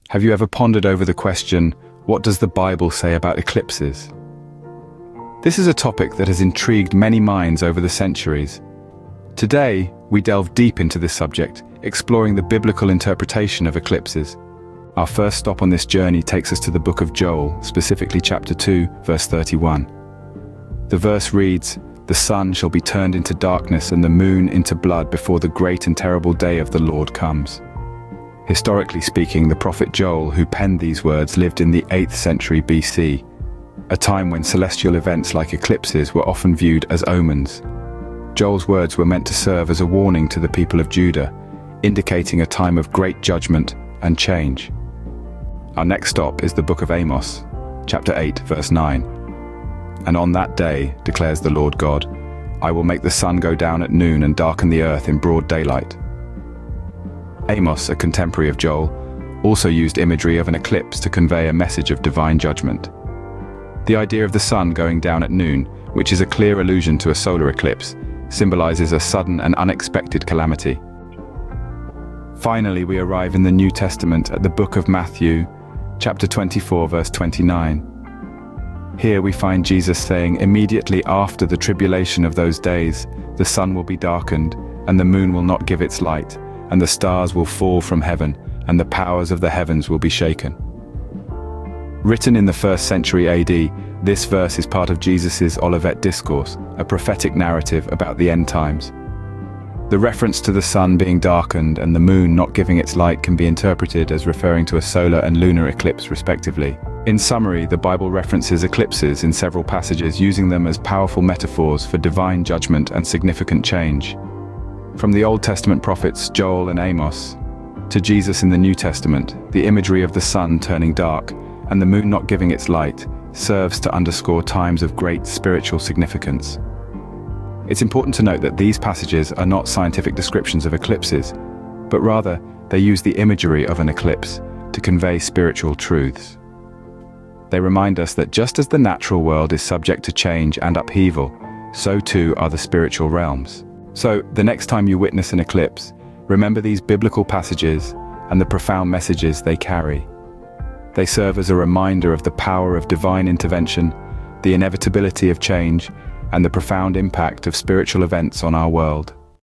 Have you ever pondered over the question, what does the Bible say about eclipses? This is a topic that has intrigued many minds over the centuries. Today, we delve deep into this subject, exploring the biblical interpretation of eclipses. Our first stop on this journey takes us to the Book of Joel, specifically chapter 2, verse 31. The verse reads, "The sun shall be turned into darkness and the moon into blood before the great and terrible day of the Lord comes." Historically speaking, the prophet Joel, who penned these words, lived in the 8th century BC, a time when celestial events like eclipses were often viewed as omens. Joel's words were meant to serve as a warning to the people of Judah, indicating a time of great judgment and change. Our next stop is the Book of Amos, chapter 8, verse 9. "And on that day, declares the Lord God, I will make the sun go down at noon and darken the earth in broad daylight." Amos, a contemporary of Joel, also used imagery of an eclipse to convey a message of divine judgment. The idea of the sun going down at noon, which is a clear allusion to a solar eclipse, symbolizes a sudden and unexpected calamity. Finally, we arrive in the New Testament at the Book of Matthew, chapter 24, verse 29. Here we find Jesus saying, "Immediately after the tribulation of those days, the sun will be darkened, and the moon will not give its light, and the stars will fall from heaven, and the powers of the heavens will be shaken." Written in the 1st century AD, this verse is part of Jesus' Olivet Discourse, a prophetic narrative about the end times. The reference to the sun being darkened and the moon not giving its light can be interpreted as referring to a solar and lunar eclipse respectively. In summary, the Bible references eclipses in several passages, using them as powerful metaphors for divine judgment and significant change. From the Old Testament prophets Joel and Amos, to Jesus in the New Testament, the imagery of the sun turning dark and the moon not giving its light serves to underscore times of great spiritual significance. It's important to note that these passages are not scientific descriptions of eclipses, but rather they use the imagery of an eclipse to convey spiritual truths. They remind us that just as the natural world is subject to change and upheaval, so too are the spiritual realms. So, the next time you witness an eclipse, remember these biblical passages and the profound messages they carry. They serve as a reminder of the power of divine intervention, the inevitability of change, and the profound impact of spiritual events on our world.